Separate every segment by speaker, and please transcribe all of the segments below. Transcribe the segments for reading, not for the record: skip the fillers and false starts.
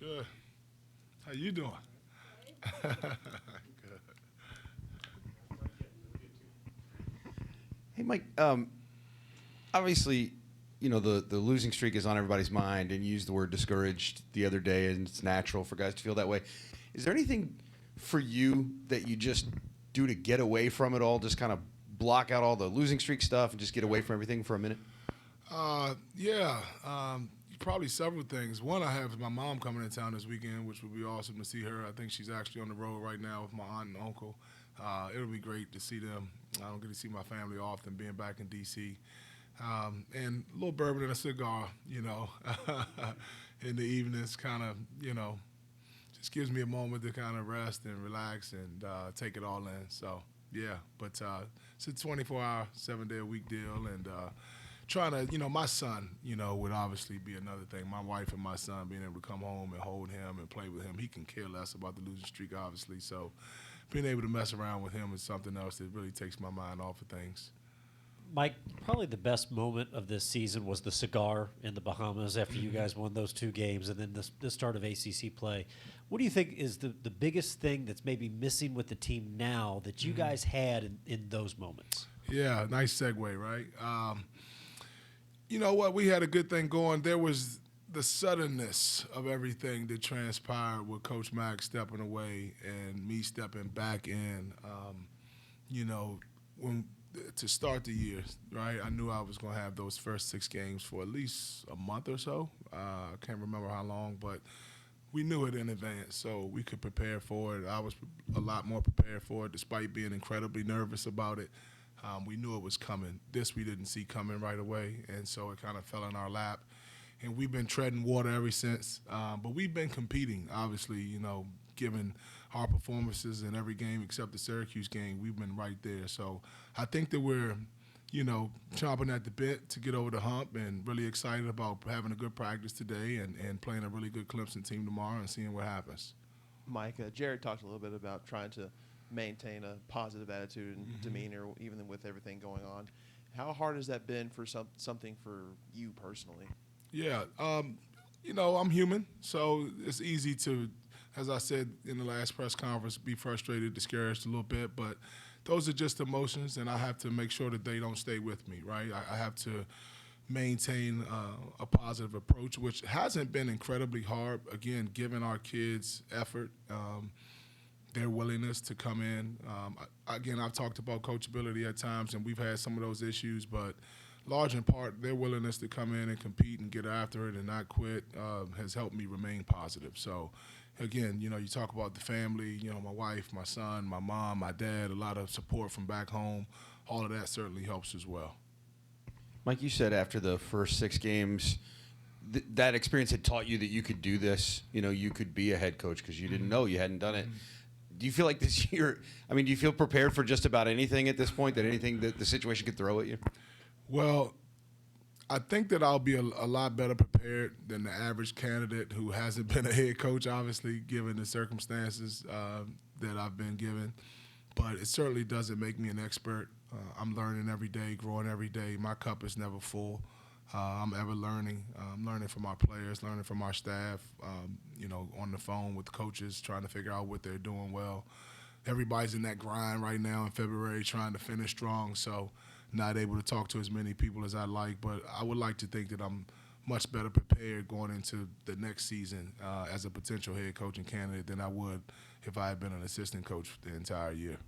Speaker 1: Good. How you doing? Good.
Speaker 2: Hey, Mike. Obviously, the losing streak is on everybody's mind, and you used the word discouraged the other day, and it's natural for guys to feel that way. Is there anything for you that you just do to get away from it all? Just kind of block out all the losing streak stuff and just get away from everything for a minute?
Speaker 1: Yeah. Probably several things. One, I have my mom coming in town this weekend, which would be awesome to see her. I think she's actually on the road right now with my aunt and uncle. It'll be great to see them. I don't get to see my family often, being back in D.C. And a little bourbon and a cigar, in the evenings, kind of, just gives me a moment to kind of rest and relax and take it all in. So, yeah, but it's a 24-hour, 7-day-a-week deal, and trying to, my son, would obviously be another thing. My wife and my son being able to come home and hold him and play with him. He can care less about the losing streak, obviously. So being able to mess around with him is something else that really takes my mind off of things.
Speaker 3: Mike, probably the best moment of this season was the cigar in the Bahamas after you guys won those 2 games and then the start of ACC play. What do you think is the biggest thing that's maybe missing with the team now that you guys had in those moments?
Speaker 1: Yeah, nice segue, right? You know what? We had a good thing going. There was the suddenness of everything that transpired with Coach Mack stepping away and me stepping back in. When to start the year, right? I knew I was going to have those first 6 games for at least a month or so. I can't remember how long, but we knew it in advance, so we could prepare for it. I was a lot more prepared for it, despite being incredibly nervous about it. We knew it was coming. This we didn't see coming right away, and so it kind of fell in our lap. And we've been treading water ever since. But we've been competing, obviously, given our performances in every game except the Syracuse game. We've been right there. So I think that we're, chomping at the bit to get over the hump and really excited about having a good practice today and playing a really good Clemson team tomorrow and seeing what happens.
Speaker 4: Mike, Jared talked a little bit about trying to maintain a positive attitude and demeanor even with everything going on. How hard has that been for something for you personally?
Speaker 1: Yeah, I'm human, so it's easy to, as I said in the last press conference, be frustrated, discouraged a little bit, but those are just emotions, and I have to make sure that they don't stay with me, right? I have to maintain a positive approach, which hasn't been incredibly hard, again, given our kids' effort, their willingness to come in. Again, I've talked about coachability at times, and we've had some of those issues, but large in part, their willingness to come in and compete and get after it and not quit has helped me remain positive. So, again, you talk about the family, my wife, my son, my mom, my dad, a lot of support from back home. All of that certainly helps as well.
Speaker 2: Mike, you said after the first 6 games, that experience had taught you that you could do this. You could be a head coach because you didn't know, you hadn't done it. Do you feel like this year, do you feel prepared for just about anything at this point, that anything that the situation could throw at you?
Speaker 1: Well, I think that I'll be a lot better prepared than the average candidate who hasn't been a head coach, obviously, given the circumstances that I've been given. But it certainly doesn't make me an expert. I'm learning every day, growing every day. My cup is never full. I'm ever learning. I'm learning from our players, learning from our staff, on the phone with coaches, trying to figure out what they're doing well. Everybody's in that grind right now in February, trying to finish strong, so not able to talk to as many people as I'd like. But I would like to think that I'm much better prepared going into the next season as a potential head coaching candidate than I would if I had been an assistant coach the entire year.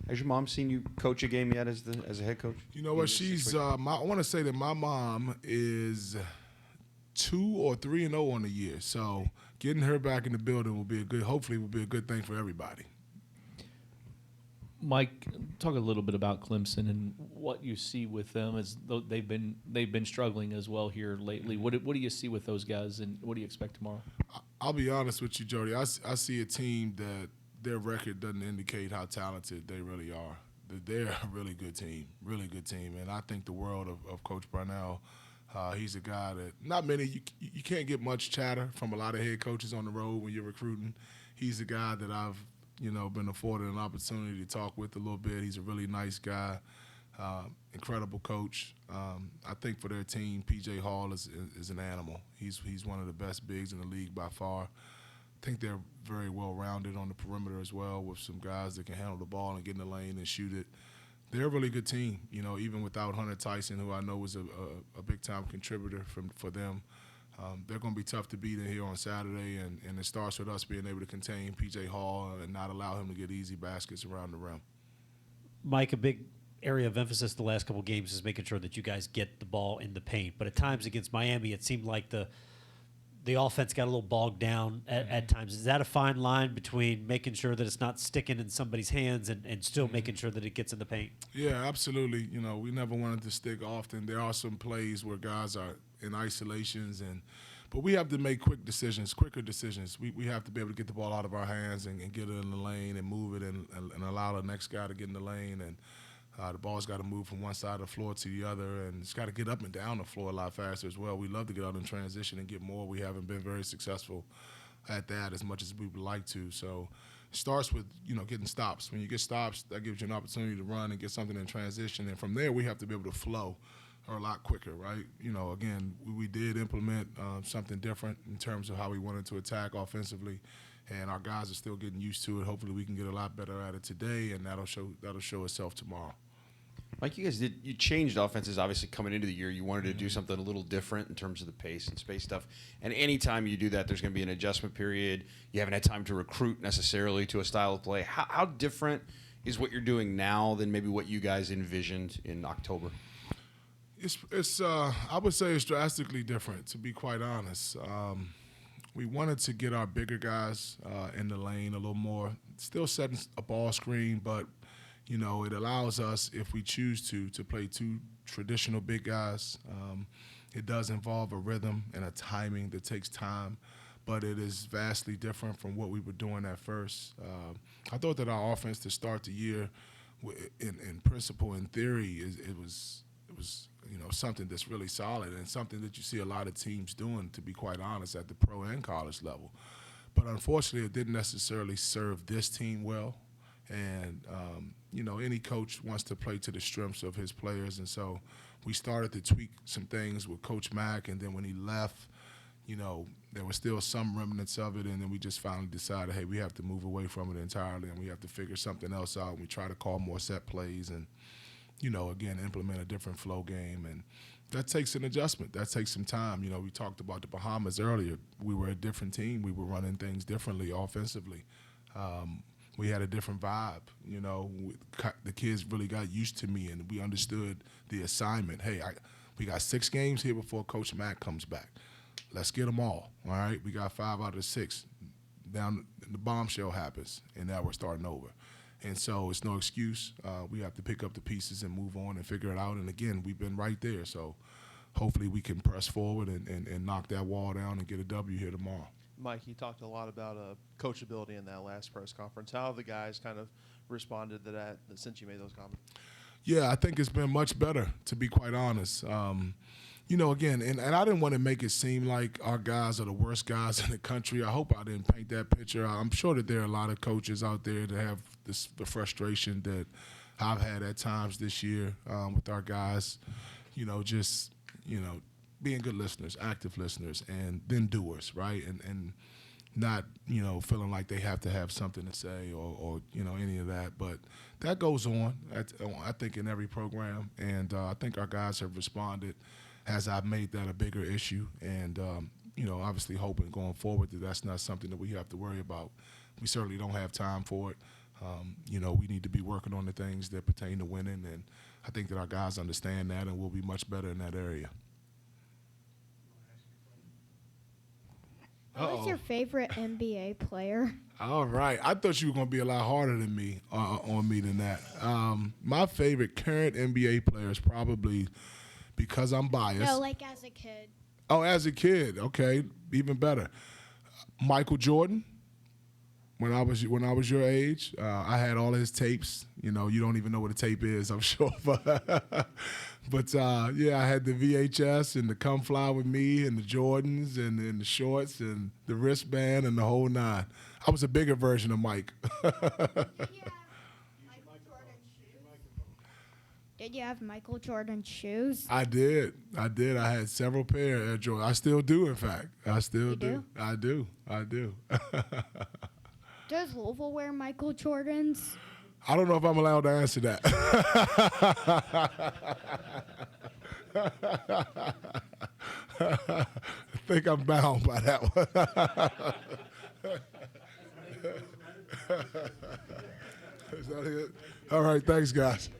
Speaker 2: Has your mom seen you coach a game yet as a head coach?
Speaker 1: You know what? She's. I want to say that my mom is 2 or 3-0 on the year. So getting her back in the building will be hopefully will be a good thing for everybody.
Speaker 5: Mike, talk a little bit about Clemson and what you see with them, as though they've been struggling as well here lately. What do you see with those guys, and what do you expect tomorrow?
Speaker 1: I'll be honest with you, Jody. I see a team that their record doesn't indicate how talented they really are. They're a really good team, and I think the world of Coach Brownell. He's a guy that not many you can't get much chatter from a lot of head coaches on the road when you're recruiting. He's a guy that I've been afforded an opportunity to talk with a little bit. He's a really nice guy. Incredible coach. I think for their team, P.J. Hall is an animal. He's one of the best bigs in the league by far. I think they're very well-rounded on the perimeter as well, with some guys that can handle the ball and get in the lane and shoot it. They're a really good team, even without Hunter Tyson, who I know was a big-time contributor for them. They're going to be tough to beat in here on Saturday, and it starts with us being able to contain P.J. Hall and not allow him to get easy baskets around the rim.
Speaker 3: Mike, a big area of emphasis the last couple of games is making sure that you guys get the ball in the paint. But at times against Miami, it seemed like the offense got a little bogged down at times. Is that a fine line between making sure that it's not sticking in somebody's hands and still making sure that it gets in the paint?
Speaker 1: Yeah, absolutely. We never wanted to stick often. There are some plays where guys are in isolations, but we have to make quicker decisions. We have to be able to get the ball out of our hands and get it in the lane and move it and allow the next guy to get in the lane. And the ball's got to move from one side of the floor to the other, and it's got to get up and down the floor a lot faster as well. We love to get out in transition and get more. We haven't been very successful at that as much as we would like to. So it starts with, getting stops. When you get stops, that gives you an opportunity to run and get something in transition. And from there, we have to be able to flow a lot quicker, right? Again, we did implement something different in terms of how we wanted to attack offensively, and our guys are still getting used to it. Hopefully we can get a lot better at it today, and that'll show itself tomorrow.
Speaker 2: Mike, you changed offenses obviously coming into the year. You wanted to do something a little different in terms of the pace and space stuff. And anytime you do that, there's going to be an adjustment period. You haven't had time to recruit necessarily to a style of play. How different is what you're doing now than maybe what you guys envisioned in October?
Speaker 1: It's I would say it's drastically different, to be quite honest. We wanted to get our bigger guys in the lane a little more, still setting a ball screen, but it allows us, if we choose to play two traditional big guys. It does involve a rhythm and a timing that takes time, but it is vastly different from what we were doing at first. I thought that our offense to start the year, in principle, in theory, it was something that's really solid and something that you see a lot of teams doing, to be quite honest, at the pro and college level. But unfortunately, it didn't necessarily serve this team well. And, any coach wants to play to the strengths of his players. And so we started to tweak some things with Coach Mack. And then when he left, there was still some remnants of it. And then we just finally decided, hey, we have to move away from it entirely, and we have to figure something else out. And we try to call more set plays and, again, implement a different flow game. And that takes an adjustment. That takes some time. We talked about the Bahamas earlier. We were a different team. We were running things differently offensively. We had a different vibe. The kids really got used to me, and we understood the assignment. Hey, we got 6 games here before Coach Mack comes back. Let's get them all right? We got 5 out of the 6. Down the bombshell happens, and now we're starting over. And so it's no excuse. We have to pick up the pieces and move on and figure it out. And, again, we've been right there. So hopefully we can press forward and knock that wall down and get a W here tomorrow.
Speaker 4: Mike, you talked a lot about coachability in that last press conference. How have the guys kind of responded to that since you made those comments?
Speaker 1: Yeah, I think it's been much better, to be quite honest. Again, and I didn't want to make it seem like our guys are the worst guys in the country. I hope I didn't paint that picture. I'm sure that there are a lot of coaches out there that have the frustration that I've had at times this year with our guys, being good listeners, active listeners, and then doers, right? And not, feeling like they have to have something to say or any of that. But that goes on, I think, in every program. And I think our guys have responded as I've made that a bigger issue. And, obviously hoping going forward that that's not something that we have to worry about. We certainly don't have time for it. We need to be working on the things that pertain to winning. And I think that our guys understand that, and we'll be much better in that area.
Speaker 6: What's your favorite NBA player?
Speaker 1: All right. I thought you were going to be a lot harder than me on me than that. My favorite current NBA player is probably, because I'm biased.
Speaker 6: No, like as a kid.
Speaker 1: Oh, as a kid. Okay, even better. Michael Jordan. When I was your age, I had all his tapes. You don't even know what a tape is, I'm sure. But I had the VHS and the Come Fly With Me and the Jordans and the shorts and the wristband and the whole 9. I was a bigger version of Mike.
Speaker 6: Did you have Michael Jordan shoes?
Speaker 1: I did. I had several pair of Air Jordan. I still do, in fact. I still
Speaker 6: You
Speaker 1: do. I do.
Speaker 6: Does Louisville wear Michael Jordans?
Speaker 1: I don't know if I'm allowed to answer that. I think I'm bound by that one. Is that it? All right, thanks, guys.